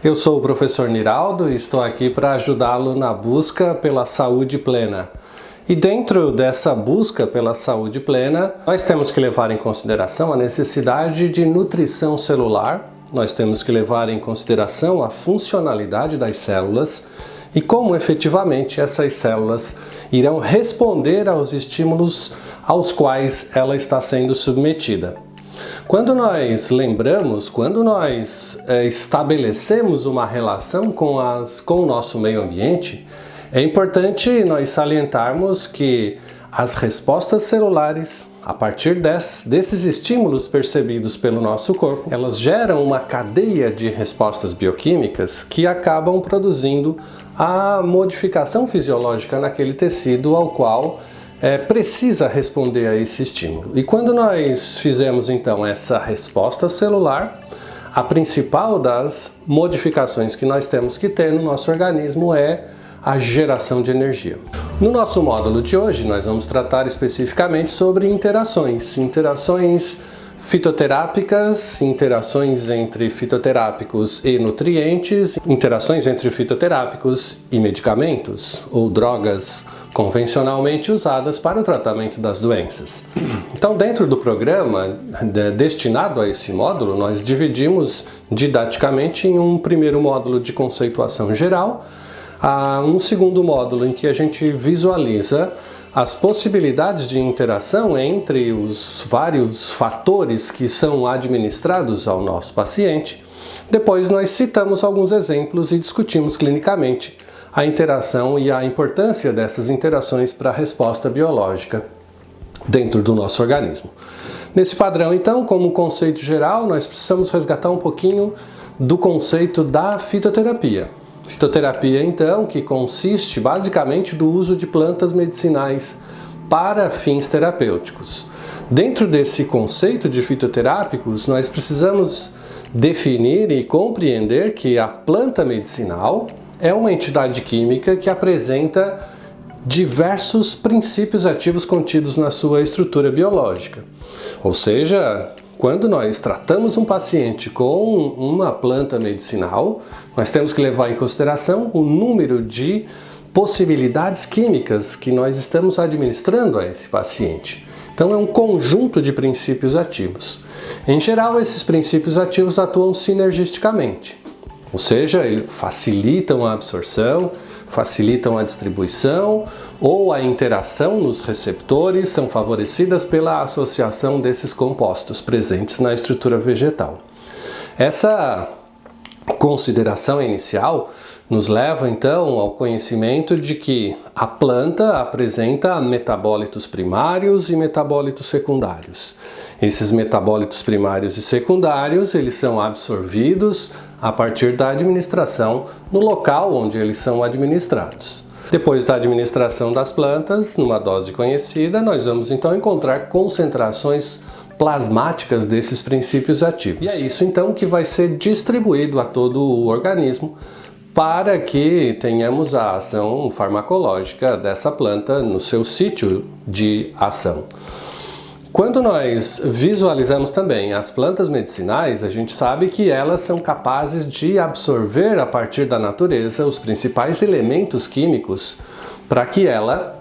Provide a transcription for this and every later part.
Eu sou o professor Niraldo e estou aqui para ajudá-lo na busca pela saúde plena. E dentro dessa busca pela saúde plena, nós temos que levar em consideração a necessidade de nutrição celular, nós temos que levar em consideração a funcionalidade das células e como efetivamente essas células irão responder aos estímulos aos quais ela está sendo submetida. Quando nós estabelecemos uma relação com o nosso meio ambiente, é importante nós salientarmos que as respostas celulares, a partir desses estímulos percebidos pelo nosso corpo, elas geram uma cadeia de respostas bioquímicas que acabam produzindo a modificação fisiológica naquele tecido ao qual precisa responder a esse estímulo. E quando nós fizemos então essa resposta celular, a principal das modificações que nós temos que ter no nosso organismo é a geração de energia. No nosso módulo de hoje, nós vamos tratar especificamente sobre interações fitoterápicas, interações entre fitoterápicos e nutrientes, interações entre fitoterápicos e medicamentos ou drogas convencionalmente usadas para o tratamento das doenças. Então, dentro do programa destinado a esse módulo, nós dividimos didaticamente em um primeiro módulo de conceituação geral, um segundo módulo em que a gente visualiza as possibilidades de interação entre os vários fatores que são administrados ao nosso paciente. Depois nós citamos alguns exemplos e discutimos clinicamente a interação e a importância dessas interações para a resposta biológica dentro do nosso organismo. Nesse padrão, então, como conceito geral, nós precisamos resgatar um pouquinho do conceito da fitoterapia. Fitoterapia, então, que consiste basicamente do uso de plantas medicinais para fins terapêuticos. Dentro desse conceito de fitoterápicos, nós precisamos definir e compreender que a planta medicinal é uma entidade química que apresenta diversos princípios ativos contidos na sua estrutura biológica. Ou seja, quando nós tratamos um paciente com uma planta medicinal, nós temos que levar em consideração o número de possibilidades químicas que nós estamos administrando a esse paciente. Então é um conjunto de princípios ativos. Em geral, esses princípios ativos atuam sinergisticamente, ou seja, eles facilitam a absorção, facilitam a distribuição ou a interação nos receptores, são favorecidas pela associação desses compostos presentes na estrutura vegetal. Essa consideração inicial nos leva então ao conhecimento de que a planta apresenta metabólitos primários e metabólitos secundários. Esses metabólitos primários e secundários, eles são absorvidos a partir da administração no local onde eles são administrados. Depois da administração das plantas, numa dose conhecida, nós vamos então encontrar concentrações plasmáticas desses princípios ativos. E é isso então que vai ser distribuído a todo o organismo para que tenhamos a ação farmacológica dessa planta no seu sítio de ação. Quando nós visualizamos também as plantas medicinais, a gente sabe que elas são capazes de absorver a partir da natureza os principais elementos químicos para que ela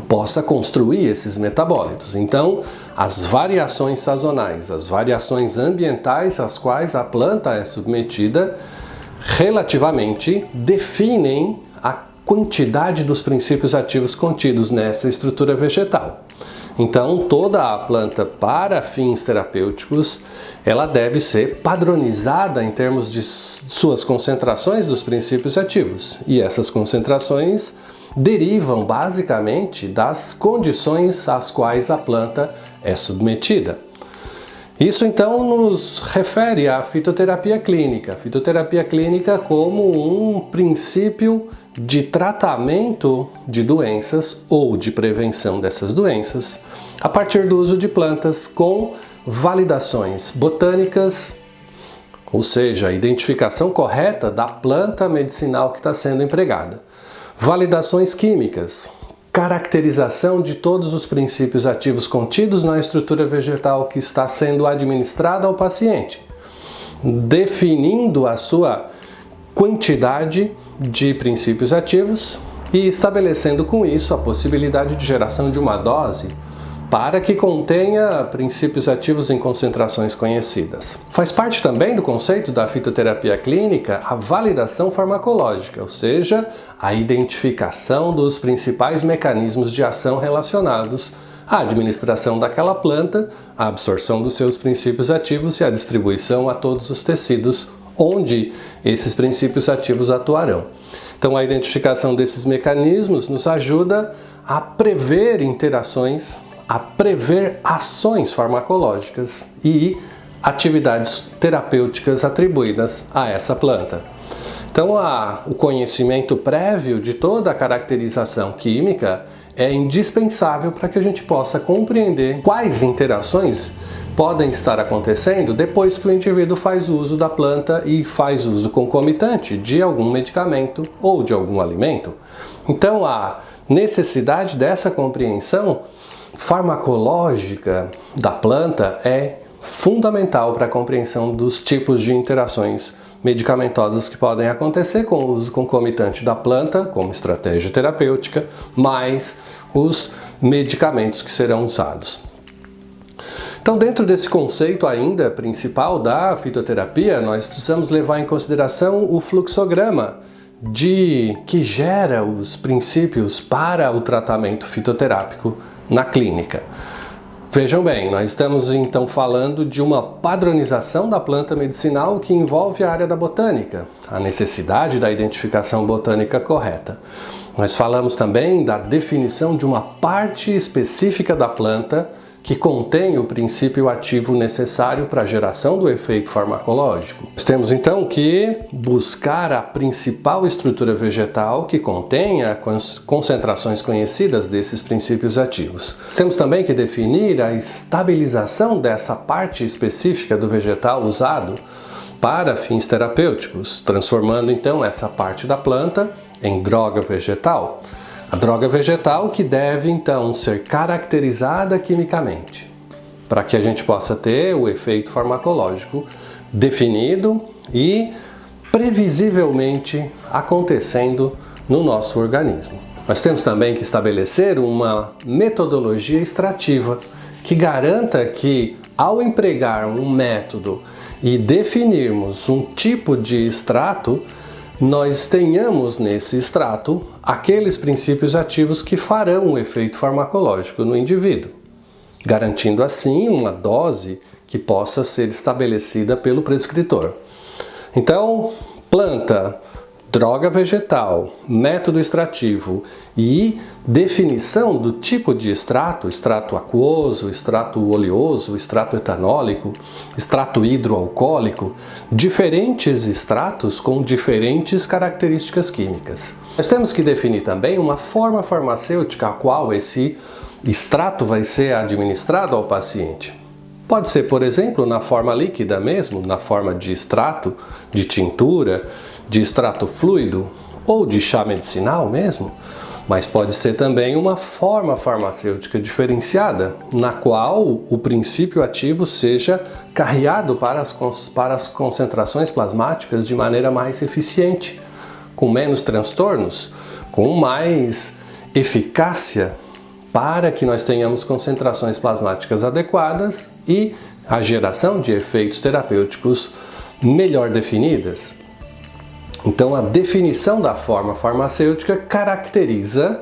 possa construir esses metabólitos. Então, as variações sazonais, as variações ambientais às quais a planta é submetida, relativamente definem a quantidade dos princípios ativos contidos nessa estrutura vegetal. Então, toda a planta para fins terapêuticos, ela deve ser padronizada em termos de suas concentrações dos princípios ativos. E essas concentrações derivam basicamente das condições às quais a planta é submetida. Isso então nos refere à fitoterapia clínica. Fitoterapia clínica como um princípio de tratamento de doenças ou de prevenção dessas doenças a partir do uso de plantas com validações botânicas, ou seja, a identificação correta da planta medicinal que está sendo empregada. Validações químicas, caracterização de todos os princípios ativos contidos na estrutura vegetal que está sendo administrada ao paciente, definindo a sua quantidade de princípios ativos e estabelecendo com isso a possibilidade de geração de uma dose para que contenha princípios ativos em concentrações conhecidas. Faz parte também do conceito da fitoterapia clínica a validação farmacológica, ou seja, a identificação dos principais mecanismos de ação relacionados à administração daquela planta, a absorção dos seus princípios ativos e a distribuição a todos os tecidos onde esses princípios ativos atuarão. Então, a identificação desses mecanismos nos ajuda a prever interações, a prever ações farmacológicas e atividades terapêuticas atribuídas a essa planta. Então, o conhecimento prévio de toda a caracterização química é indispensável para que a gente possa compreender quais interações podem estar acontecendo depois que o indivíduo faz uso da planta e faz uso concomitante de algum medicamento ou de algum alimento. Então, a necessidade dessa compreensão farmacológica da planta é fundamental para a compreensão dos tipos de interações medicamentosas que podem acontecer com o uso concomitante da planta como estratégia terapêutica, mais os medicamentos que serão usados. Então, dentro desse conceito ainda principal da fitoterapia, nós precisamos levar em consideração o fluxograma que gera os princípios para o tratamento fitoterápico na clínica. Vejam bem, nós estamos então falando de uma padronização da planta medicinal que envolve a área da botânica, a necessidade da identificação botânica correta. Nós falamos também da definição de uma parte específica da planta que contém o princípio ativo necessário para a geração do efeito farmacológico. Nós temos então que buscar a principal estrutura vegetal que contenha concentrações conhecidas desses princípios ativos. Temos também que definir a estabilização dessa parte específica do vegetal usado para fins terapêuticos, transformando então essa parte da planta em droga vegetal. A droga vegetal que deve então ser caracterizada quimicamente, para que a gente possa ter o efeito farmacológico definido e previsivelmente acontecendo no nosso organismo. Nós temos também que estabelecer uma metodologia extrativa que garanta que, ao empregar um método e definirmos um tipo de extrato, nós tenhamos nesse extrato aqueles princípios ativos que farão o efeito farmacológico no indivíduo, garantindo assim uma dose que possa ser estabelecida pelo prescritor. Então, planta, droga vegetal, método extrativo e definição do tipo de extrato, extrato aquoso, extrato oleoso, extrato etanólico, extrato hidroalcoólico, diferentes extratos com diferentes características químicas. Nós temos que definir também uma forma farmacêutica a qual esse extrato vai ser administrado ao paciente. Pode ser, por exemplo, na forma líquida mesmo, na forma de extrato, de tintura, de extrato fluido ou de chá medicinal mesmo, mas pode ser também uma forma farmacêutica diferenciada, na qual o princípio ativo seja carreado para as concentrações plasmáticas de maneira mais eficiente, com menos transtornos, com mais eficácia, para que nós tenhamos concentrações plasmáticas adequadas e a geração de efeitos terapêuticos melhor definidas. Então, a definição da forma farmacêutica caracteriza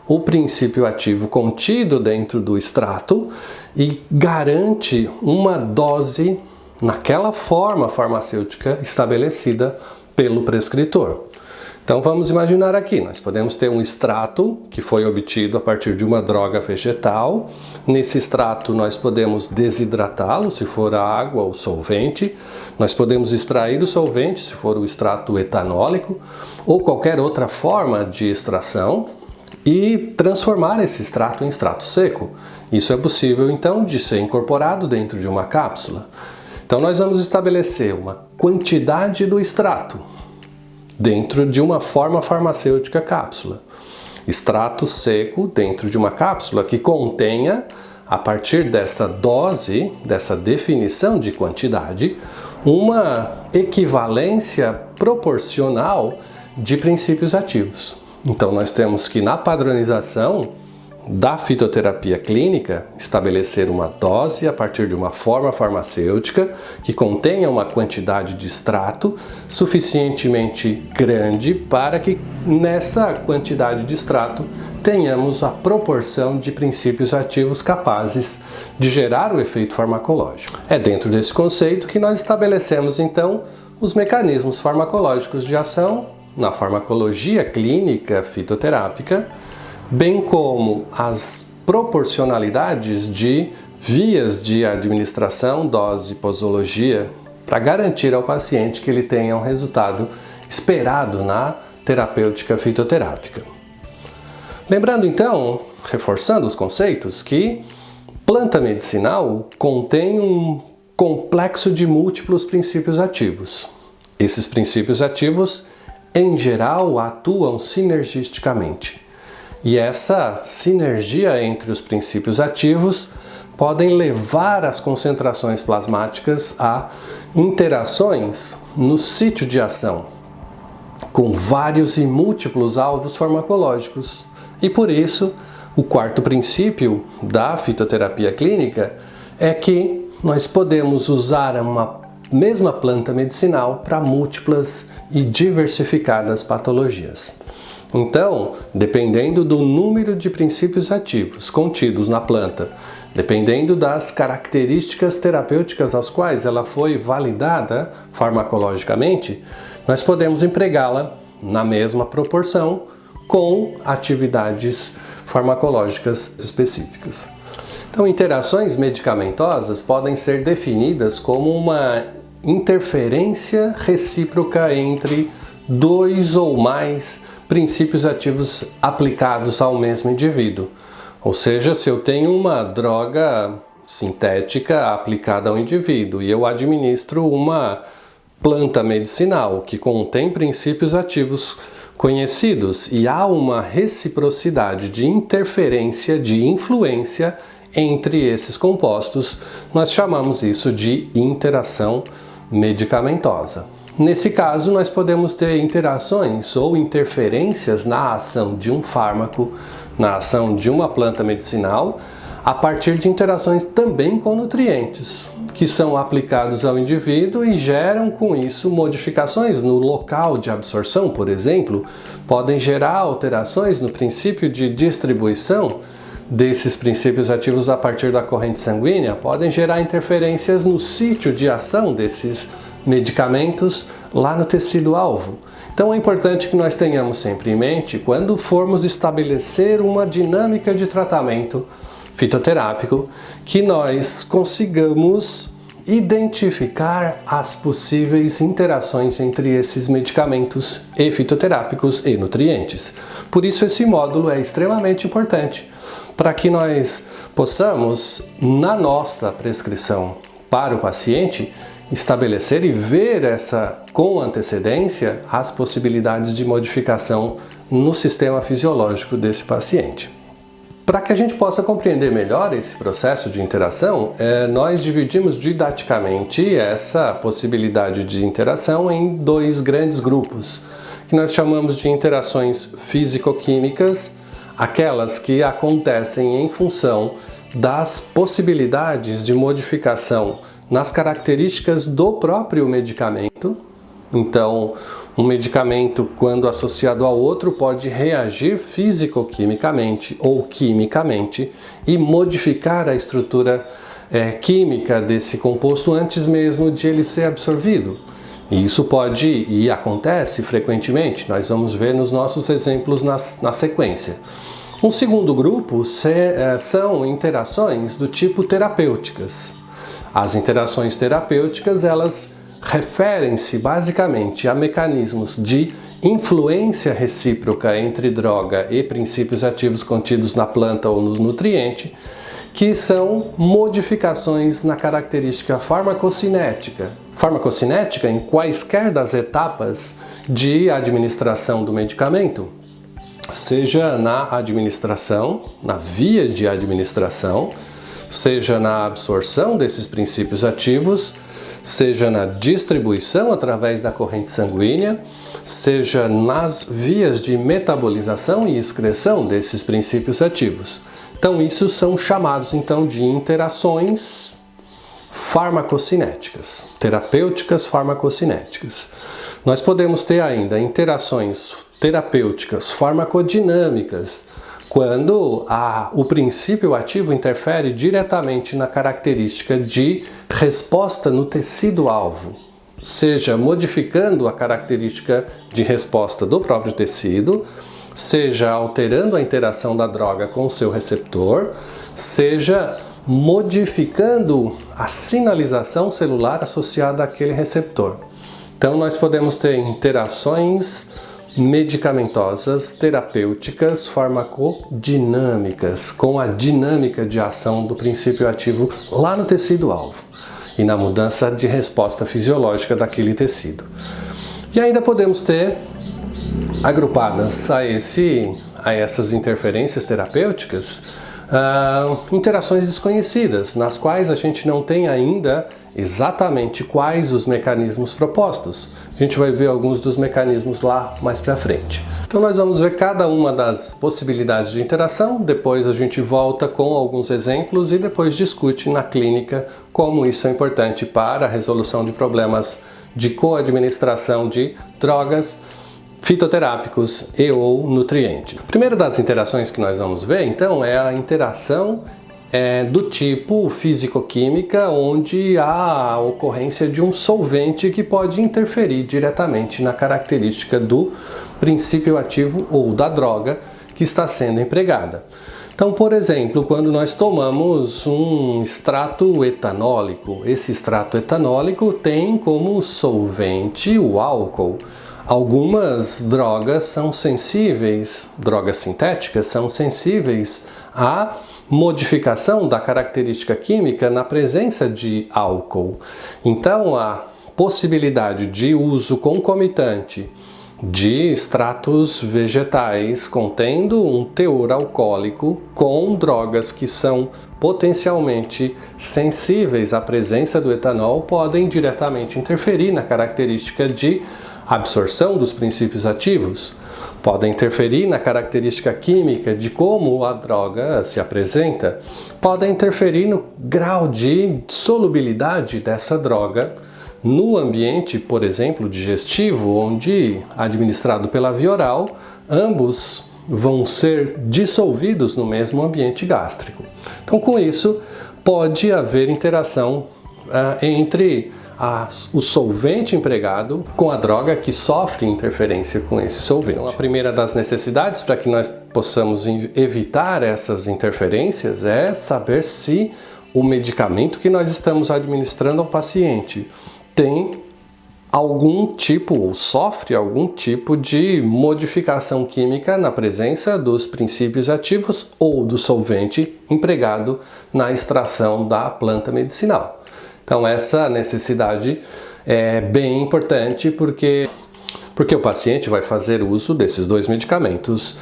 o princípio ativo contido dentro do extrato e garante uma dose naquela forma farmacêutica estabelecida pelo prescritor. Então vamos imaginar aqui, nós podemos ter um extrato que foi obtido a partir de uma droga vegetal. Nesse extrato nós podemos desidratá-lo, se for a água ou solvente. Nós podemos extrair o solvente, se for o extrato etanólico, ou qualquer outra forma de extração, e transformar esse extrato em extrato seco. Isso é possível então de ser incorporado dentro de uma cápsula. Então nós vamos estabelecer uma quantidade do extrato dentro de uma forma farmacêutica cápsula. Extrato seco dentro de uma cápsula que contenha, a partir dessa dose, dessa definição de quantidade, uma equivalência proporcional de princípios ativos. Então nós temos que, na padronização da fitoterapia clínica, estabelecer uma dose a partir de uma forma farmacêutica que contenha uma quantidade de extrato suficientemente grande para que nessa quantidade de extrato tenhamos a proporção de princípios ativos capazes de gerar o efeito farmacológico. É dentro desse conceito que nós estabelecemos então os mecanismos farmacológicos de ação na farmacologia clínica fitoterápica, bem como as proporcionalidades de vias de administração, dose e posologia, para garantir ao paciente que ele tenha um resultado esperado na terapêutica fitoterápica. Lembrando então, reforçando os conceitos, que planta medicinal contém um complexo de múltiplos princípios ativos. Esses princípios ativos, em geral, atuam sinergisticamente. E essa sinergia entre os princípios ativos podem levar as concentrações plasmáticas a interações no sítio de ação, com vários e múltiplos alvos farmacológicos. E por isso, o quarto princípio da fitoterapia clínica é que nós podemos usar uma mesma planta medicinal para múltiplas e diversificadas patologias. Então, dependendo do número de princípios ativos contidos na planta, dependendo das características terapêuticas às quais ela foi validada farmacologicamente, nós podemos empregá-la na mesma proporção com atividades farmacológicas específicas. Então, interações medicamentosas podem ser definidas como uma interferência recíproca entre dois ou mais princípios ativos aplicados ao mesmo indivíduo. Ou seja, se eu tenho uma droga sintética aplicada ao indivíduo e eu administro uma planta medicinal que contém princípios ativos conhecidos e há uma reciprocidade de interferência, de influência entre esses compostos, nós chamamos isso de interação medicamentosa. Nesse caso, nós podemos ter interações ou interferências na ação de um fármaco, na ação de uma planta medicinal, a partir de interações também com nutrientes, que são aplicados ao indivíduo e geram com isso modificações no local de absorção, por exemplo, podem gerar alterações no princípio de distribuição desses princípios ativos a partir da corrente sanguínea, podem gerar interferências no sítio de ação desses medicamentos lá no tecido-alvo. Então é importante que nós tenhamos sempre em mente, quando formos estabelecer uma dinâmica de tratamento fitoterápico, que nós consigamos identificar as possíveis interações entre esses medicamentos e fitoterápicos e nutrientes. Por isso esse módulo é extremamente importante, para que nós possamos, na nossa prescrição para o paciente, estabelecer e ver com antecedência as possibilidades de modificação no sistema fisiológico desse paciente. Para que a gente possa compreender melhor esse processo de interação, nós dividimos didaticamente essa possibilidade de interação em dois grandes grupos, que nós chamamos de interações físico-químicas, aquelas que acontecem em função das possibilidades de modificação nas características do próprio medicamento. Então, um medicamento, quando associado ao outro, pode reagir físico-quimicamente ou quimicamente e modificar a estrutura química desse composto antes mesmo de ele ser absorvido. E isso pode e acontece frequentemente, nós vamos ver nos nossos exemplos na sequência. Um segundo grupo são interações do tipo terapêuticas. As interações terapêuticas, elas referem-se basicamente a mecanismos de influência recíproca entre droga e princípios ativos contidos na planta ou no nutriente, que são modificações na característica farmacocinética. Farmacocinética em quaisquer das etapas de administração do medicamento, seja na administração, na via de administração, seja na absorção desses princípios ativos, seja na distribuição através da corrente sanguínea, seja nas vias de metabolização e excreção desses princípios ativos. Então, isso são chamados então de interações farmacocinéticas, terapêuticas farmacocinéticas. Nós podemos ter ainda interações terapêuticas farmacodinâmicas, quando o princípio ativo interfere diretamente na característica de resposta no tecido-alvo, seja modificando a característica de resposta do próprio tecido, seja alterando a interação da droga com o seu receptor, seja modificando a sinalização celular associada àquele receptor. Então, nós podemos ter interações medicamentosas, terapêuticas, farmacodinâmicas, com a dinâmica de ação do princípio ativo lá no tecido-alvo e na mudança de resposta fisiológica daquele tecido. E ainda podemos ter, agrupadas a essas interferências terapêuticas, interações desconhecidas, nas quais a gente não tem ainda exatamente quais os mecanismos propostos. A gente vai ver alguns dos mecanismos lá mais para frente. Então nós vamos ver cada uma das possibilidades de interação, depois a gente volta com alguns exemplos e depois discute na clínica como isso é importante para a resolução de problemas de coadministração de drogas, fitoterápicos e ou nutrientes. A primeira das interações que nós vamos ver, então, é a interação do tipo físico-química, onde há a ocorrência de um solvente que pode interferir diretamente na característica do princípio ativo ou da droga que está sendo empregada. Então, por exemplo, quando nós tomamos um extrato etanólico, esse extrato etanólico tem como solvente o álcool. Algumas drogas são sensíveis, drogas sintéticas são sensíveis à modificação da característica química na presença de álcool. Então, a possibilidade de uso concomitante de extratos vegetais contendo um teor alcoólico com drogas que são potencialmente sensíveis à presença do etanol podem diretamente interferir na característica de absorção dos princípios ativos, podem interferir na característica química de como a droga se apresenta, podem interferir no grau de solubilidade dessa droga no ambiente, por exemplo, digestivo, onde, administrado pela via oral, ambos vão ser dissolvidos no mesmo ambiente gástrico. Então, com isso, pode haver interação entre o solvente empregado com a droga que sofre interferência com esse solvente. Então, a primeira das necessidades para que nós possamos evitar essas interferências é saber se o medicamento que nós estamos administrando ao paciente tem algum tipo ou sofre algum tipo de modificação química na presença dos princípios ativos ou do solvente empregado na extração da planta medicinal. Então essa necessidade é bem importante porque o paciente vai fazer uso desses dois medicamentos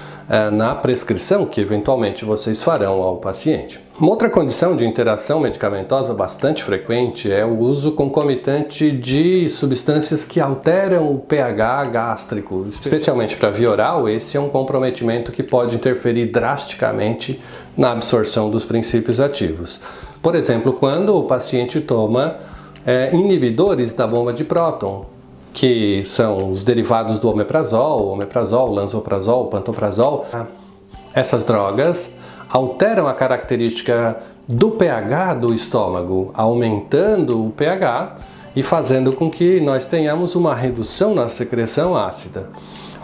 na prescrição que eventualmente vocês farão ao paciente. Uma outra condição de interação medicamentosa bastante frequente é o uso concomitante de substâncias que alteram o pH gástrico, especialmente para via oral. Esse é um comprometimento que pode interferir drasticamente na absorção dos princípios ativos. Por exemplo, quando o paciente toma inibidores da bomba de próton, que são os derivados do omeprazol, lansoprazol, pantoprazol. Essas drogas alteram a característica do pH do estômago, aumentando o pH e fazendo com que nós tenhamos uma redução na secreção ácida.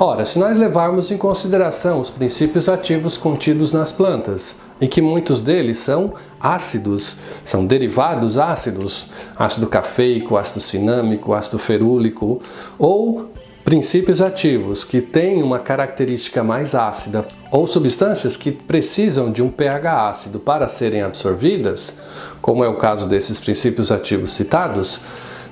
Ora, se nós levarmos em consideração os princípios ativos contidos nas plantas, e que muitos deles são ácidos, são derivados ácidos, ácido cafeico, ácido cinâmico, ácido ferúlico, ou princípios ativos que têm uma característica mais ácida, ou substâncias que precisam de um pH ácido para serem absorvidas, como é o caso desses princípios ativos citados,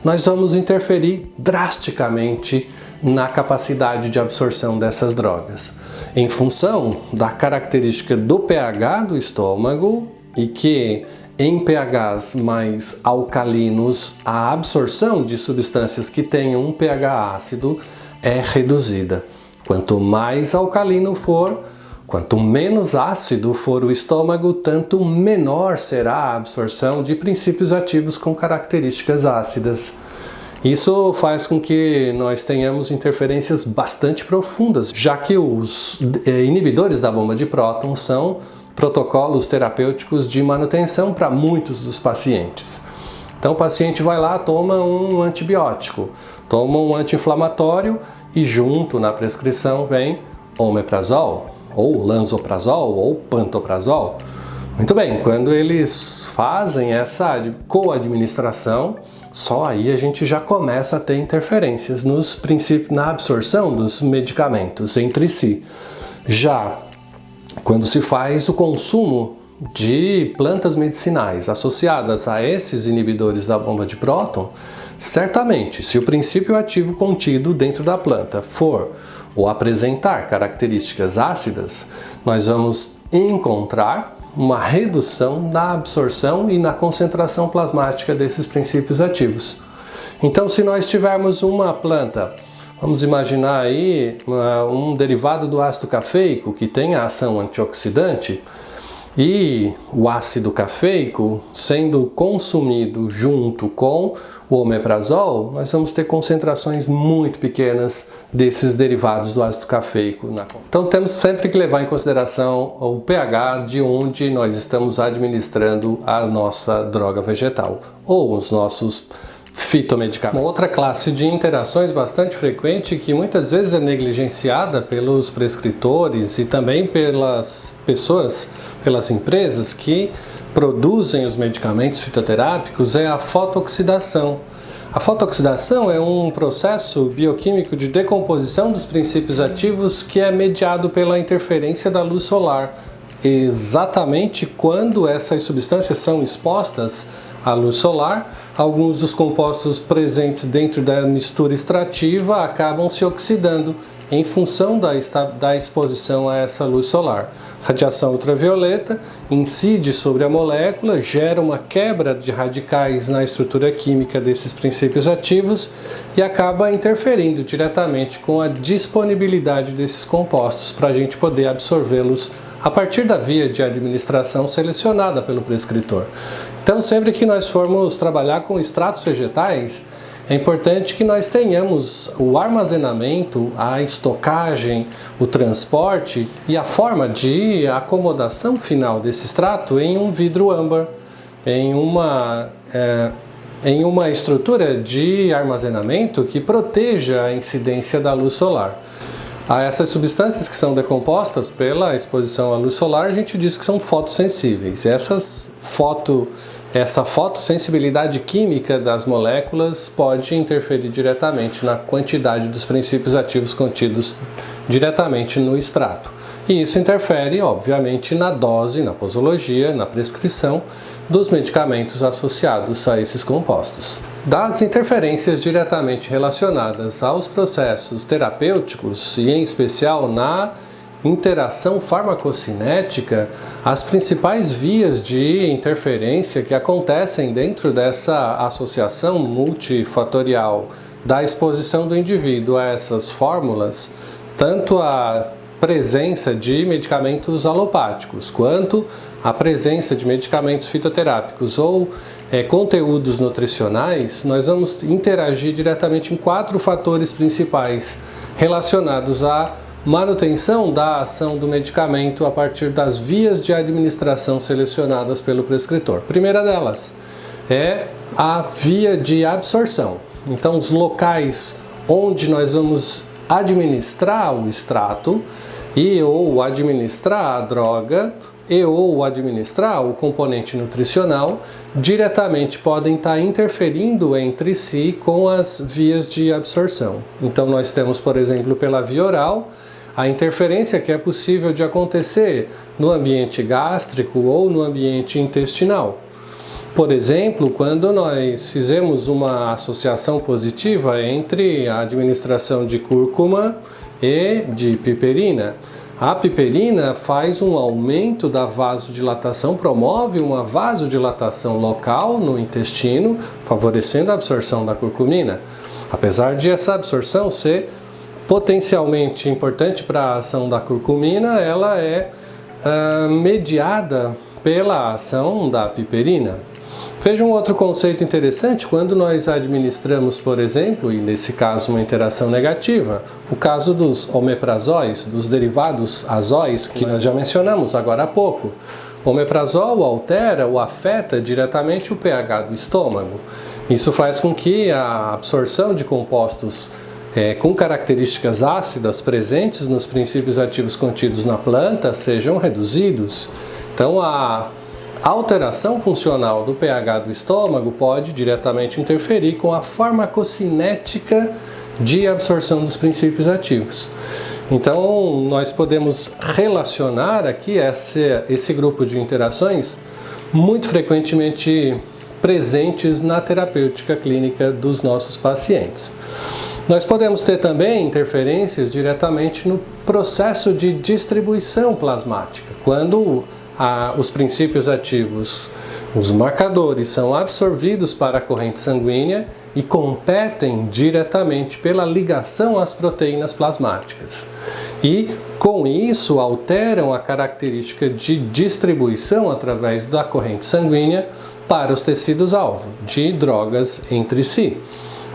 nós vamos interferir drasticamente na capacidade de absorção dessas drogas, em função da característica do pH do estômago e que em pHs mais alcalinos, a absorção de substâncias que tenham um pH ácido é reduzida. Quanto mais alcalino for, quanto menos ácido for o estômago, tanto menor será a absorção de princípios ativos com características ácidas. Isso faz com que nós tenhamos interferências bastante profundas, já que os inibidores da bomba de próton são protocolos terapêuticos de manutenção para muitos dos pacientes. Então o paciente vai lá, toma um antibiótico, toma um anti-inflamatório e junto na prescrição vem omeprazol, ou lansoprazol, ou pantoprazol. Muito bem, quando eles fazem essa coadministração, só aí a gente já começa a ter interferências nos princípios, na absorção dos medicamentos entre si. Já quando se faz o consumo de plantas medicinais associadas a esses inibidores da bomba de próton, certamente, se o princípio ativo contido dentro da planta for ou apresentar características ácidas, nós vamos encontrar uma redução na absorção e na concentração plasmática desses princípios ativos. Então, se nós tivermos uma planta, vamos imaginar aí um derivado do ácido cafeico que tem a ação antioxidante, e o ácido cafeico sendo consumido junto com o omeprazol, nós vamos ter concentrações muito pequenas desses derivados do ácido cafeico. Então temos sempre que levar em consideração o pH de onde nós estamos administrando a nossa droga vegetal ou os nossos fitomedicamentos. Uma outra classe de interações bastante frequente que muitas vezes é negligenciada pelos prescritores e também pelas pessoas, pelas empresas que produzem os medicamentos fitoterápicos é a fotooxidação. A fotooxidação é um processo bioquímico de decomposição dos princípios ativos que é mediado pela interferência da luz solar. Exatamente quando essas substâncias são expostas à luz solar, alguns dos compostos presentes dentro da mistura extrativa acabam se oxidando em função da exposição a essa luz solar. Radiação ultravioleta incide sobre a molécula, gera uma quebra de radicais na estrutura química desses princípios ativos e acaba interferindo diretamente com a disponibilidade desses compostos para a gente poder absorvê-los a partir da via de administração selecionada pelo prescritor. Então, sempre que nós formos trabalhar com extratos vegetais, é importante que nós tenhamos o armazenamento, a estocagem, o transporte e a forma de acomodação final desse extrato em um vidro âmbar, em uma estrutura de armazenamento que proteja a incidência da luz solar. A essas substâncias que são decompostas pela exposição à luz solar, a gente diz que são fotossensíveis. Essa fotossensibilidade química das moléculas pode interferir diretamente na quantidade dos princípios ativos contidos diretamente no extrato. E isso interfere, obviamente, na dose, na posologia, na prescrição dos medicamentos associados a esses compostos. Das interferências diretamente relacionadas aos processos terapêuticos, e em especial na interação farmacocinética, as principais vias de interferência que acontecem dentro dessa associação multifatorial da exposição do indivíduo a essas fórmulas, tanto a presença de medicamentos alopáticos, quanto a presença de medicamentos fitoterápicos ou conteúdos nutricionais, nós vamos interagir diretamente em 4 fatores principais relacionados à manutenção da ação do medicamento a partir das vias de administração selecionadas pelo prescritor. A primeira delas é a via de absorção. Então, os locais onde nós vamos administrar o extrato e ou administrar a droga e ou administrar o componente nutricional diretamente podem estar interferindo entre si com as vias de absorção. Então nós temos, por exemplo, pela via oral, a interferência que é possível de acontecer no ambiente gástrico ou no ambiente intestinal. Por exemplo, quando nós fizemos uma associação positiva entre a administração de cúrcuma e de piperina, A piperina faz um aumento da vasodilatação, promove uma vasodilatação local no intestino, favorecendo a absorção da curcumina. Apesar de essa absorção ser potencialmente importante para a ação da curcumina, ela é mediada pela ação da piperina. Veja um outro conceito interessante quando nós administramos, por exemplo, e nesse caso uma interação negativa, o caso dos omeprazóis, dos derivados azóis que nós já mencionamos agora há pouco. O omeprazol altera ou afeta diretamente o pH do estômago. Isso faz com que a absorção de compostos com características ácidas presentes nos princípios ativos contidos na planta sejam reduzidos. Então, a alteração funcional do pH do estômago pode diretamente interferir com a farmacocinética de absorção dos princípios ativos. Então, nós podemos relacionar aqui esse grupo de interações muito frequentemente presentes na terapêutica clínica dos nossos pacientes. Nós podemos ter também interferências diretamente no processo de distribuição plasmática, quando os princípios ativos, os marcadores, são absorvidos para a corrente sanguínea e competem diretamente pela ligação às proteínas plasmáticas. E, com isso, alteram a característica de distribuição através da corrente sanguínea para os tecidos-alvo de drogas entre si.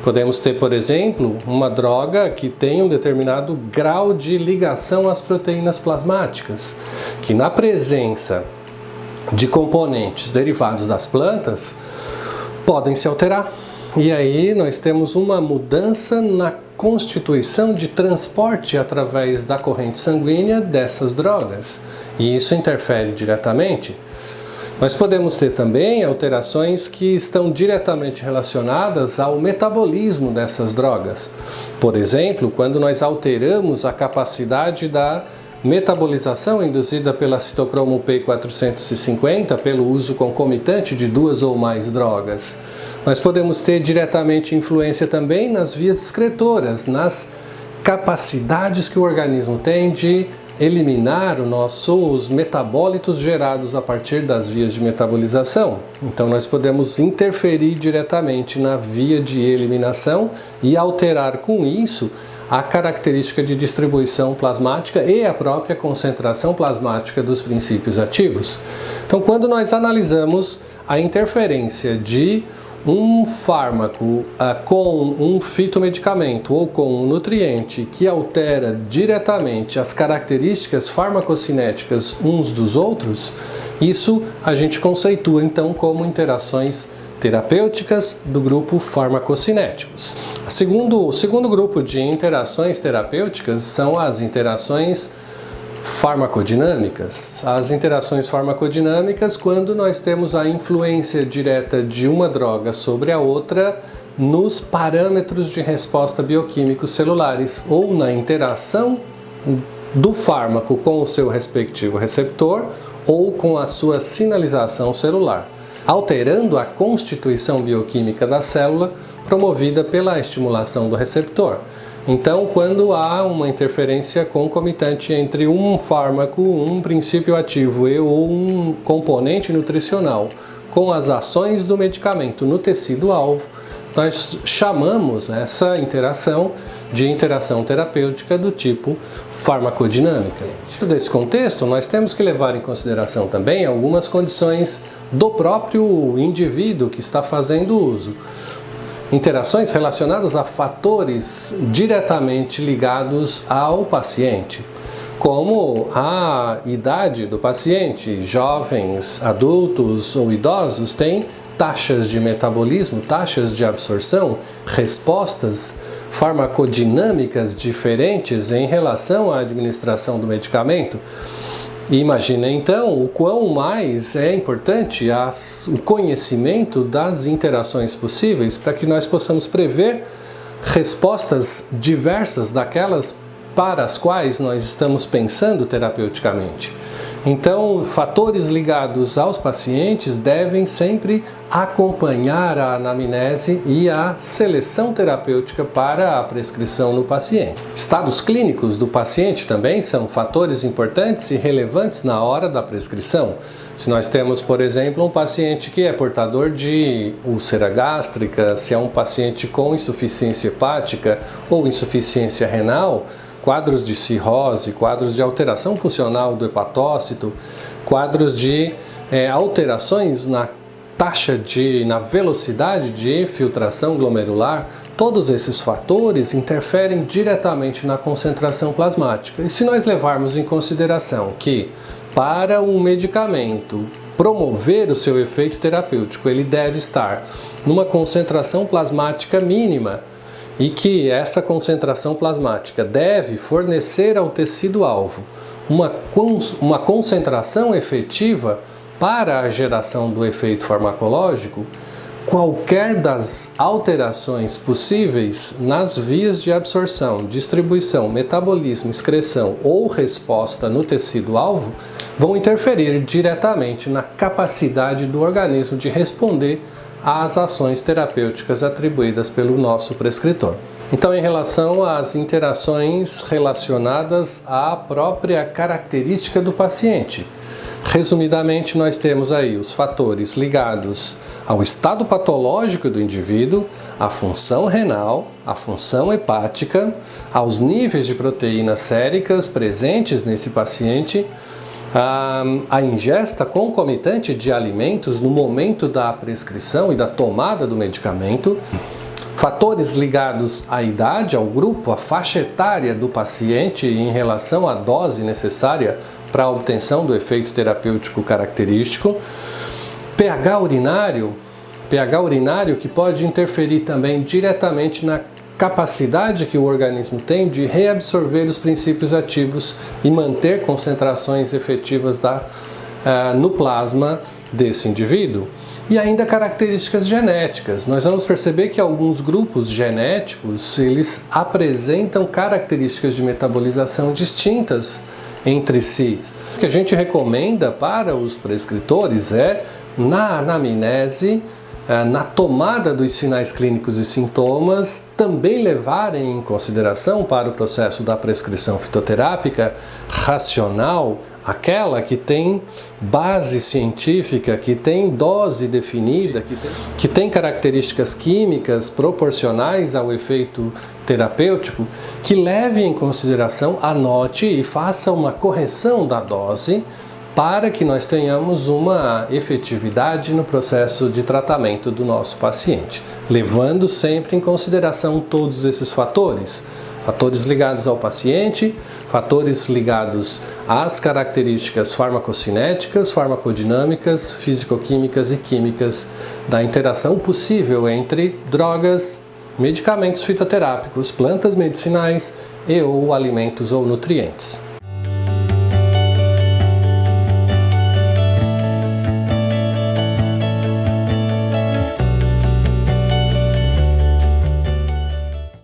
Podemos ter, por exemplo, uma droga que tem um determinado grau de ligação às proteínas plasmáticas, que na presença de componentes derivados das plantas podem se alterar. E aí nós temos uma mudança na constituição de transporte através da corrente sanguínea dessas drogas. E isso interfere diretamente. Nós podemos ter também alterações que estão diretamente relacionadas ao metabolismo dessas drogas. Por exemplo, quando nós alteramos a capacidade da metabolização induzida pela citocromo P450 pelo uso concomitante de duas ou mais drogas. Nós podemos ter diretamente influência também nas vias excretoras, nas capacidades que o organismo tem de eliminar os metabólitos gerados a partir das vias de metabolização. Então nós podemos interferir diretamente na via de eliminação e alterar com isso a característica de distribuição plasmática e a própria concentração plasmática dos princípios ativos. Então, quando nós analisamos a interferência de um fármaco com um fitomedicamento ou com um nutriente que altera diretamente as características farmacocinéticas uns dos outros, isso a gente conceitua então como interações terapêuticas do grupo farmacocinéticos. O segundo grupo de interações terapêuticas são as interações farmacodinâmicas. As interações farmacodinâmicas, quando nós temos a influência direta de uma droga sobre a outra nos parâmetros de resposta bioquímicos celulares ou na interação do fármaco com o seu respectivo receptor ou com a sua sinalização celular, alterando a constituição bioquímica da célula promovida pela estimulação do receptor. Então, quando há uma interferência concomitante entre um fármaco, um princípio ativo ou um componente nutricional com as ações do medicamento no tecido-alvo, nós chamamos essa interação de interação terapêutica do tipo farmacodinâmica. Dentro desse contexto, nós temos que levar em consideração também algumas condições do próprio indivíduo que está fazendo uso. Interações relacionadas a fatores diretamente ligados ao paciente, como a idade do paciente. Jovens, adultos ou idosos têm taxas de metabolismo, taxas de absorção, respostas farmacodinâmicas diferentes em relação à administração do medicamento. Imagina então o quão mais é importante o conhecimento das interações possíveis para que nós possamos prever respostas diversas daquelas para as quais nós estamos pensando terapeuticamente. Então, fatores ligados aos pacientes devem sempre acompanhar a anamnese e a seleção terapêutica para a prescrição no paciente. Estados clínicos do paciente também são fatores importantes e relevantes na hora da prescrição. Se nós temos, por exemplo, um paciente que é portador de úlcera gástrica, se é um paciente com insuficiência hepática ou insuficiência renal, quadros de cirrose, quadros de alteração funcional do hepatócito, quadros de alterações na na velocidade de filtração glomerular, todos esses fatores interferem diretamente na concentração plasmática. E se nós levarmos em consideração que para um medicamento promover o seu efeito terapêutico, ele deve estar numa concentração plasmática mínima, e que essa concentração plasmática deve fornecer ao tecido-alvo uma concentração efetiva para a geração do efeito farmacológico, qualquer das alterações possíveis nas vias de absorção, distribuição, metabolismo, excreção ou resposta no tecido-alvo vão interferir diretamente na capacidade do organismo de responder às ações terapêuticas atribuídas pelo nosso prescritor. Então, em relação às interações relacionadas à própria característica do paciente, resumidamente, nós temos aí os fatores ligados ao estado patológico do indivíduo, à função renal, à função hepática, aos níveis de proteínas séricas presentes nesse paciente, a ingesta concomitante de alimentos no momento da prescrição e da tomada do medicamento, fatores ligados à idade, ao grupo, à faixa etária do paciente em relação à dose necessária para a obtenção do efeito terapêutico característico, pH urinário que pode interferir também diretamente na capacidade que o organismo tem de reabsorver os princípios ativos e manter concentrações efetivas no plasma desse indivíduo. E ainda características genéticas. Nós vamos perceber que alguns grupos genéticos, eles apresentam características de metabolização distintas entre si. O que a gente recomenda para os prescritores é, na anamnese, na tomada dos sinais clínicos e sintomas, também levarem em consideração para o processo da prescrição fitoterápica racional, aquela que tem base científica, que tem dose definida, que tem características químicas proporcionais ao efeito terapêutico, que leve em consideração, anote e faça uma correção da dose para que nós tenhamos uma efetividade no processo de tratamento do nosso paciente, levando sempre em consideração todos esses fatores. Fatores ligados ao paciente, fatores ligados às características farmacocinéticas, farmacodinâmicas, físico-químicas e químicas da interação possível entre drogas, medicamentos fitoterápicos, plantas medicinais e ou alimentos ou nutrientes.